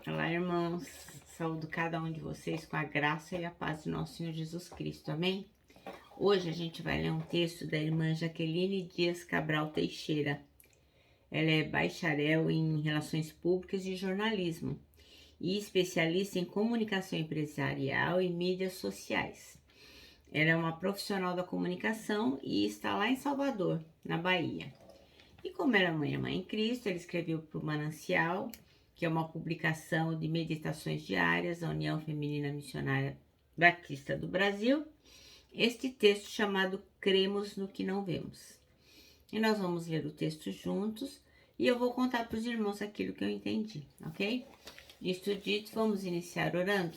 Olá, irmãos. Saúdo cada um de vocês com a graça e a paz de nosso Senhor Jesus Cristo. Amém? Hoje a gente vai ler um texto da irmã Jaqueline Dias Cabral Teixeira. Ela é bacharel em Relações Públicas e Jornalismo e especialista em comunicação empresarial e mídias sociais. Ela é uma profissional da comunicação e está lá em Salvador, na Bahia. E como ela é mãe em Cristo, ela escreveu para o Manancial, que é uma publicação de meditações diárias da União Feminina Missionária Batista do Brasil, este texto chamado Cremos no que não vemos. E nós vamos ler o texto juntos e eu vou contar para os irmãos aquilo que eu entendi, ok? Isto dito, vamos iniciar orando.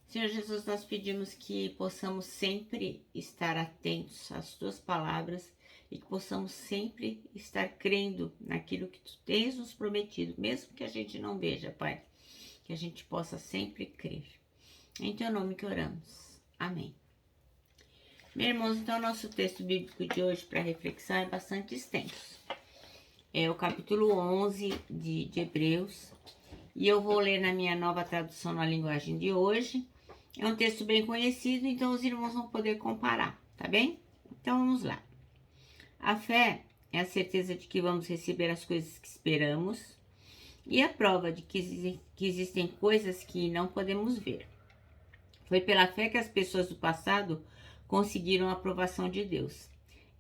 Senhor Jesus, nós pedimos que possamos sempre estar atentos às tuas palavras e que possamos sempre estar crendo naquilo que tu tens nos prometido, mesmo que a gente não veja, Pai, que a gente possa sempre crer. Em teu nome que oramos. Amém. Meus irmãos, então o nosso texto bíblico de hoje para reflexão é bastante extenso. É o capítulo 11 de Hebreus e eu vou ler na minha nova tradução na linguagem de hoje. É um texto bem conhecido, então os irmãos vão poder comparar, tá bem? Então vamos lá. A fé é a certeza de que vamos receber as coisas que esperamos e a prova de que existem coisas que não podemos ver. Foi pela fé que as pessoas do passado conseguiram a aprovação de Deus.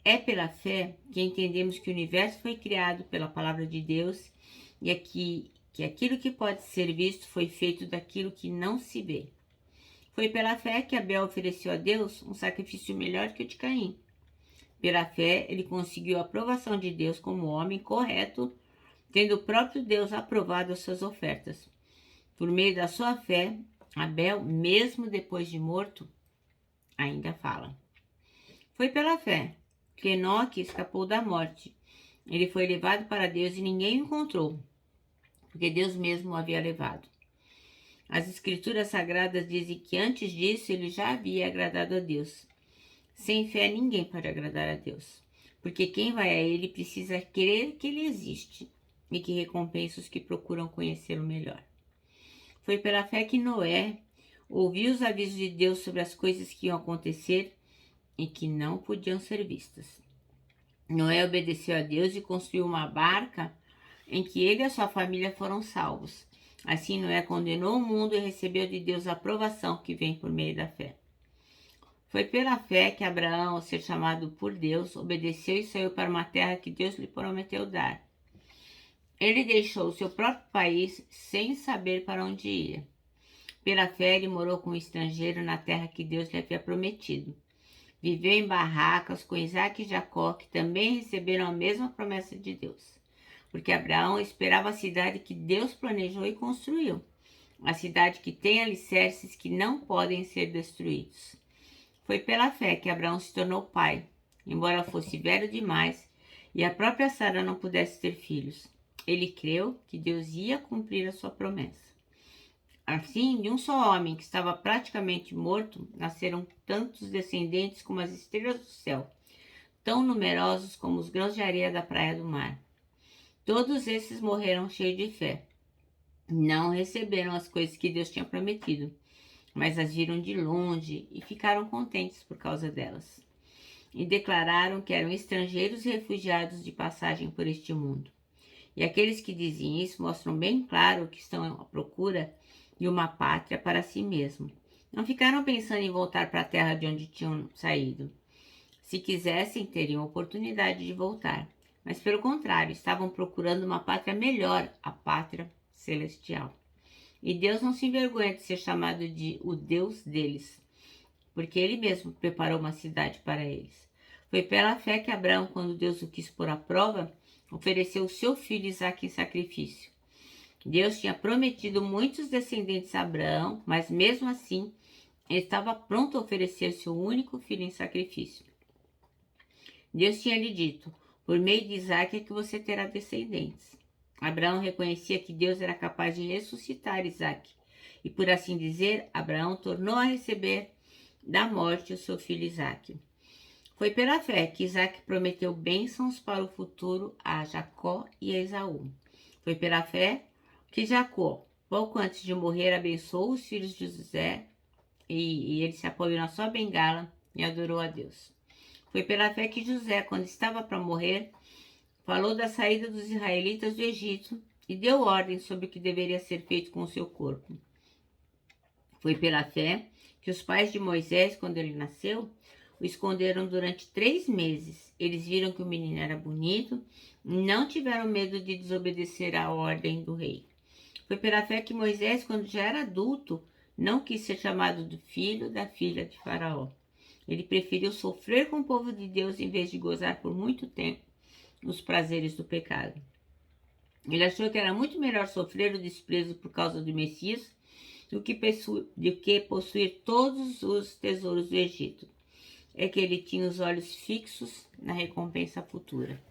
É pela fé que entendemos que o universo foi criado pela palavra de Deus e que aquilo que pode ser visto foi feito daquilo que não se vê. Foi pela fé que Abel ofereceu a Deus um sacrifício melhor que o de Caim. Pela fé, ele conseguiu a aprovação de Deus como homem correto, tendo o próprio Deus aprovado as suas ofertas. Por meio da sua fé, Abel, mesmo depois de morto, ainda fala. Foi pela fé que Enoque escapou da morte. Ele foi levado para Deus e ninguém o encontrou, porque Deus mesmo o havia levado. As escrituras sagradas dizem que antes disso ele já havia agradado a Deus. Sem fé ninguém pode agradar a Deus, porque quem vai a ele precisa crer que ele existe e que recompensa os que procuram conhecê-lo melhor. Foi pela fé que Noé ouviu os avisos de Deus sobre as coisas que iam acontecer e que não podiam ser vistas. Noé obedeceu a Deus e construiu uma barca em que ele e a sua família foram salvos. Assim, Noé condenou o mundo e recebeu de Deus a aprovação que vem por meio da fé. Foi pela fé que Abraão, ao ser chamado por Deus, obedeceu e saiu para uma terra que Deus lhe prometeu dar. Ele deixou o seu próprio país sem saber para onde ia. Pela fé, ele morou como estrangeiro na terra que Deus lhe havia prometido. Viveu em barracas com Isaac e Jacó, que também receberam a mesma promessa de Deus. Porque Abraão esperava a cidade que Deus planejou e construiu. A cidade que tem alicerces que não podem ser destruídos. Foi pela fé que Abraão se tornou pai, embora fosse velho demais e a própria Sara não pudesse ter filhos. Ele creu que Deus ia cumprir a sua promessa. Assim, de um só homem que estava praticamente morto, nasceram tantos descendentes como as estrelas do céu, tão numerosos como os grãos de areia da praia do mar. Todos esses morreram cheios de fé. Não receberam as coisas que Deus tinha prometido, mas as viram de longe e ficaram contentes por causa delas. E declararam que eram estrangeiros e refugiados de passagem por este mundo. E aqueles que dizem isso mostram bem claro que estão à procura de uma pátria para si mesmo. Não ficaram pensando em voltar para a terra de onde tinham saído. Se quisessem, teriam oportunidade de voltar. Mas, pelo contrário, estavam procurando uma pátria melhor, a pátria celestial. E Deus não se envergonha de ser chamado de o Deus deles, porque Ele mesmo preparou uma cidade para eles. Foi pela fé que Abraão, quando Deus o quis pôr à prova, ofereceu o seu filho Isaque em sacrifício. Deus tinha prometido muitos descendentes a Abraão, mas mesmo assim, ele estava pronto a oferecer seu único filho em sacrifício. Deus tinha lhe dito, por meio de Isaque é que você terá descendentes. Abraão reconhecia que Deus era capaz de ressuscitar Isaque, e por assim dizer, Abraão tornou a receber da morte o seu filho Isaque. Foi pela fé que Isaque prometeu bênçãos para o futuro a Jacó e a Esaú. Foi pela fé que Jacó, pouco antes de morrer, abençoou os filhos de José e ele se apoiou na sua bengala e adorou a Deus. Foi pela fé que José, quando estava para morrer, falou da saída dos israelitas do Egito e deu ordem sobre o que deveria ser feito com o seu corpo. Foi pela fé que os pais de Moisés, quando ele nasceu, o esconderam durante 3 meses. Eles viram que o menino era bonito e não tiveram medo de desobedecer à ordem do rei. Foi pela fé que Moisés, quando já era adulto, não quis ser chamado do filho da filha de Faraó. Ele preferiu sofrer com o povo de Deus em vez de gozar por muito tempo os prazeres do pecado. Ele achou que era muito melhor sofrer o desprezo por causa do Messias do que possuir todos os tesouros do Egito. É que ele tinha os olhos fixos na recompensa futura.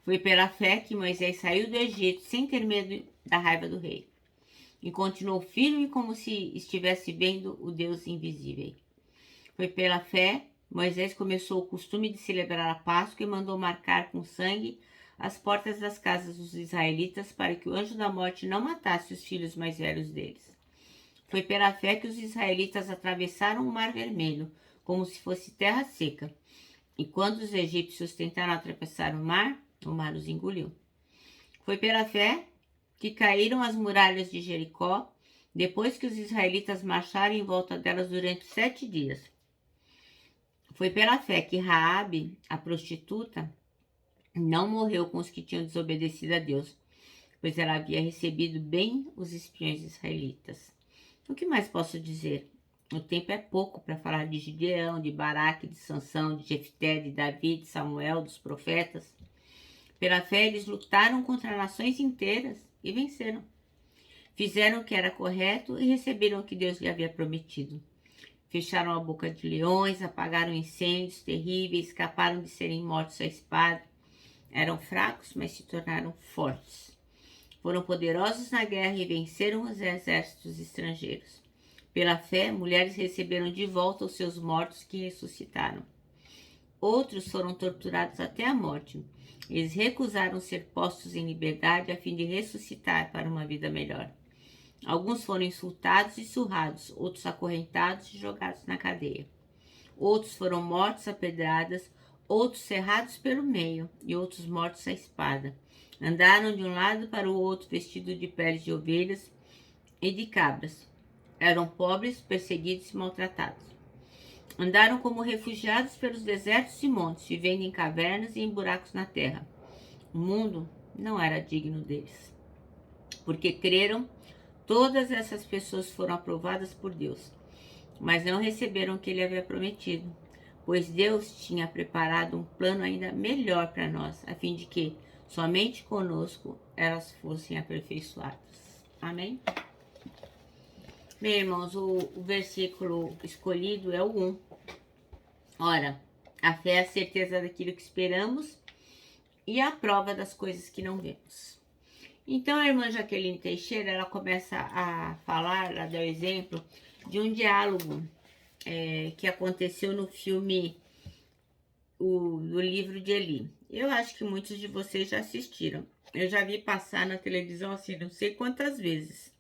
Foi pela fé que Moisés saiu do Egito sem ter medo da raiva do rei e continuou firme como se estivesse vendo o Deus invisível. Foi pela fé Moisés começou o costume de celebrar a Páscoa e mandou marcar com sangue as portas das casas dos israelitas para que o anjo da morte não matasse os filhos mais velhos deles. Foi pela fé que os israelitas atravessaram o Mar Vermelho, como se fosse terra seca. E quando os egípcios tentaram atravessar o mar os engoliu. Foi pela fé que caíram as muralhas de Jericó, depois que os israelitas marcharam em volta delas durante 7 dias. Foi pela fé que Raabe, a prostituta, não morreu com os que tinham desobedecido a Deus, pois ela havia recebido bem os espiões israelitas. O que mais posso dizer? O tempo é pouco para falar de Gideão, de Baraque, de Sansão, de Jefté, de Davi, de Samuel, dos profetas. Pela fé eles lutaram contra nações inteiras e venceram. Fizeram o que era correto e receberam o que Deus lhe havia prometido. Fecharam a boca de leões, apagaram incêndios terríveis, escaparam de serem mortos à espada. Eram fracos, mas se tornaram fortes. Foram poderosos na guerra e venceram os exércitos estrangeiros. Pela fé, mulheres receberam de volta os seus mortos que ressuscitaram. Outros foram torturados até a morte. Eles recusaram ser postos em liberdade a fim de ressuscitar para uma vida melhor. Alguns foram insultados e surrados, outros acorrentados e jogados na cadeia. Outros foram mortos a pedradas, outros cerrados pelo meio e outros mortos à espada. Andaram de um lado para o outro vestidos de peles de ovelhas e de cabras. Eram pobres, perseguidos e maltratados. Andaram como refugiados pelos desertos e montes, vivendo em cavernas e em buracos na terra. O mundo não era digno deles. Porque creram, todas essas pessoas foram aprovadas por Deus, mas não receberam o que ele havia prometido, pois Deus tinha preparado um plano ainda melhor para nós, a fim de que somente conosco elas fossem aperfeiçoadas. Amém? Meus irmãos, o versículo escolhido é o 1. Ora, a fé é a certeza daquilo que esperamos e a prova das coisas que não vemos. Então, a irmã Jaqueline Teixeira, ela começa a falar, ela dá o exemplo de um diálogo que aconteceu no filme do livro de Eli. Eu acho que muitos de vocês já assistiram. Eu já vi passar na televisão assim, não sei quantas vezes.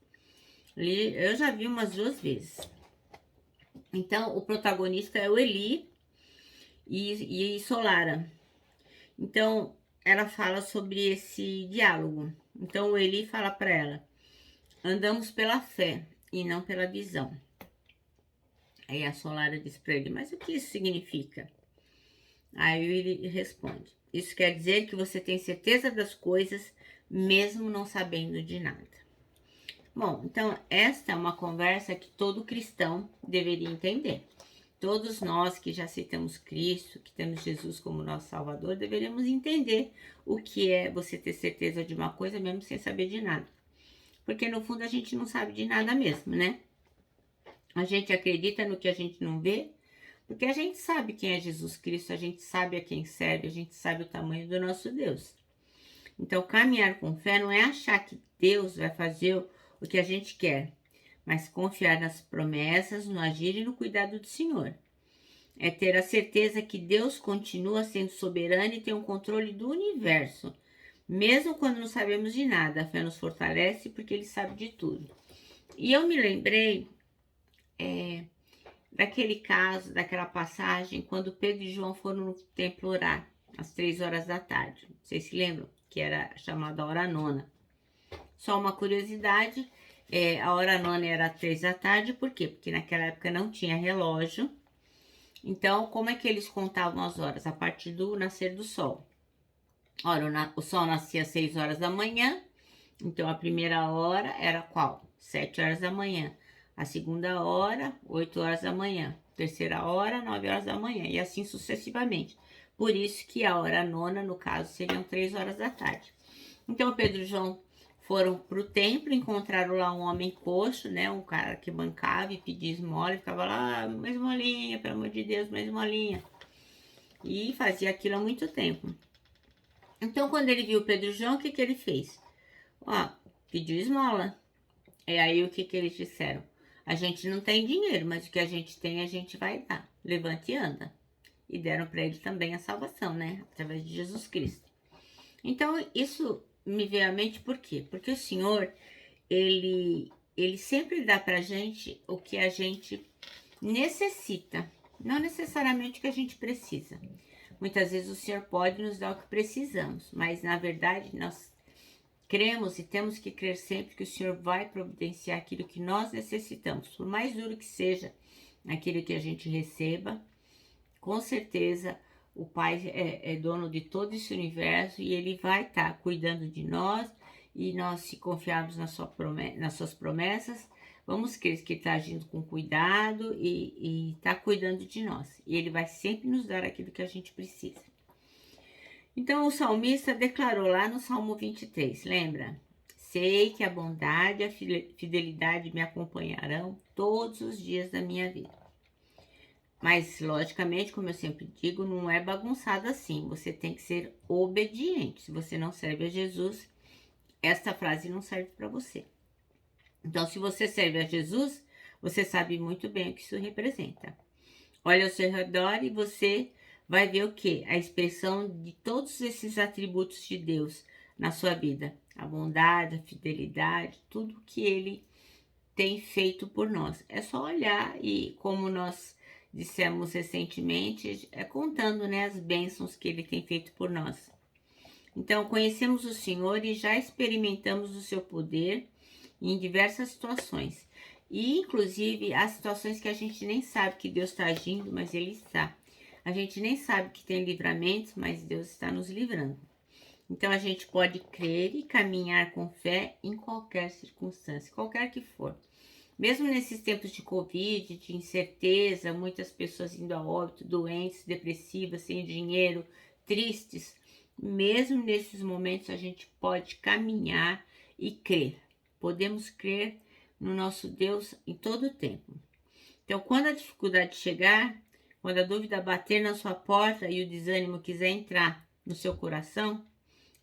Eu já vi umas 2 vezes. Então, o protagonista é o Eli e Solara. Então, ela fala sobre esse diálogo. Então, o Eli fala para ela: andamos pela fé e não pela visão. Aí a Solara diz para ele: mas o que isso significa? Aí ele responde: isso quer dizer que você tem certeza das coisas, mesmo não sabendo de nada. Bom, então esta é uma conversa que todo cristão deveria entender. Todos nós que já aceitamos Cristo, que temos Jesus como nosso Salvador, deveríamos entender o que é você ter certeza de uma coisa mesmo sem saber de nada. Porque no fundo a gente não sabe de nada mesmo, né? A gente acredita no que a gente não vê, porque a gente sabe quem é Jesus Cristo, a gente sabe a quem serve, a gente sabe o tamanho do nosso Deus. Então, caminhar com fé não é achar que Deus vai fazer o que a gente quer, mas confiar nas promessas, no agir e no cuidado do Senhor. É ter a certeza que Deus continua sendo soberano e tem o controle do universo, Mesmo quando não sabemos de nada, a fé nos fortalece porque Ele sabe de tudo. E eu me lembrei daquele caso, daquela passagem, quando Pedro e João foram no templo orar, às 3 horas da tarde. Vocês se lembram? Que era chamada hora nona. Só uma curiosidade, a hora nona era 3 da tarde, por quê? Porque naquela época não tinha relógio. Então, como é que eles contavam as horas? A partir do nascer do sol. Ora, o sol nascia às 6 horas da manhã, então a primeira hora era qual? 7 horas da manhã. A segunda hora, 8 horas da manhã. Terceira hora, 9 horas da manhã. E assim sucessivamente. Por isso que a hora nona, no caso, seriam 3 horas da tarde. Então, Pedro e João foram para o templo, encontraram lá um homem coxo, né? Um cara que bancava e pedia esmola, e ficava lá, mais esmolinha, pelo amor de Deus, mais esmolinha. E fazia aquilo há muito tempo. Então, quando ele viu Pedro e João, o que ele fez? Ó, pediu esmola. E aí, o que eles disseram? A gente não tem dinheiro, mas o que a gente tem, a gente vai dar. Levante e anda. E deram para ele também a salvação, né? Através de Jesus Cristo. Então, isso me veio à mente por quê? Porque o Senhor, ele sempre dá pra gente o que a gente necessita, não necessariamente o que a gente precisa. Muitas vezes o Senhor pode nos dar o que precisamos, mas na verdade nós cremos e temos que crer sempre que o Senhor vai providenciar aquilo que nós necessitamos, por mais duro que seja aquilo que a gente receba. Com certeza o Pai é dono de todo esse universo e Ele vai estar cuidando de nós, e nós, se confiarmos nas suas promessas, vamos crer que Ele está agindo com cuidado e está cuidando de nós. E Ele vai sempre nos dar aquilo que a gente precisa. Então o salmista declarou lá no Salmo 23, lembra? Sei que a bondade e a fidelidade me acompanharão todos os dias da minha vida. Mas, logicamente, como eu sempre digo, não é bagunçado assim. Você tem que ser obediente. Se você não serve a Jesus, esta frase não serve para você. Então, se você serve a Jesus, você sabe muito bem o que isso representa. Olha ao seu redor e você vai ver o quê? A expressão de todos esses atributos de Deus na sua vida. A bondade, a fidelidade, tudo que Ele tem feito por nós. É só olhar e, como nós dissemos recentemente, contando, né, as bênçãos que Ele tem feito por nós. Então, conhecemos o Senhor e já experimentamos o seu poder em diversas situações. E, inclusive, as situações que a gente nem sabe que Deus está agindo, mas Ele está. A gente nem sabe que tem livramentos, mas Deus está nos livrando. Então, a gente pode crer e caminhar com fé em qualquer circunstância, qualquer que for. Mesmo nesses tempos de Covid, de incerteza, muitas pessoas indo a óbito, doentes, depressivas, sem dinheiro, tristes, mesmo nesses momentos a gente pode caminhar e crer. Podemos crer no nosso Deus em todo o tempo. Então, quando a dificuldade chegar, quando a dúvida bater na sua porta e o desânimo quiser entrar no seu coração,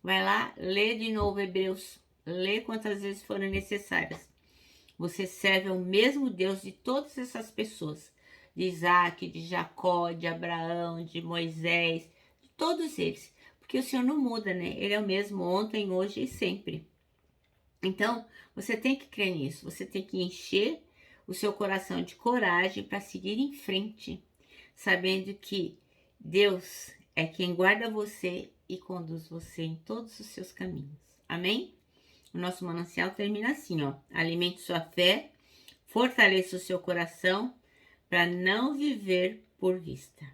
vai lá, lê de novo Hebreus, lê quantas vezes forem necessárias. Você serve ao mesmo Deus de todas essas pessoas, de Isaac, de Jacó, de Abraão, de Moisés, de todos eles. Porque o Senhor não muda, né? Ele é o mesmo ontem, hoje e sempre. Então, você tem que crer nisso. Você tem que encher o seu coração de coragem para seguir em frente, sabendo que Deus é quem guarda você e conduz você em todos os seus caminhos. Amém? O nosso manancial termina assim, ó. Alimente sua fé, fortaleça o seu coração para não viver por vista.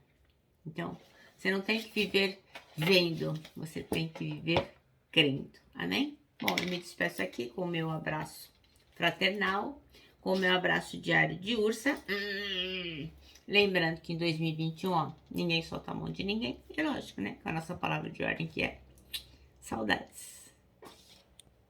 Então, você não tem que viver vendo, você tem que viver crendo. Amém? Bom, eu me despeço aqui com o meu abraço fraternal, com o meu abraço diário de ursa. Lembrando que em 2021, ó, ninguém solta a mão de ninguém. E lógico, né? Com a nossa palavra de ordem que é saudades.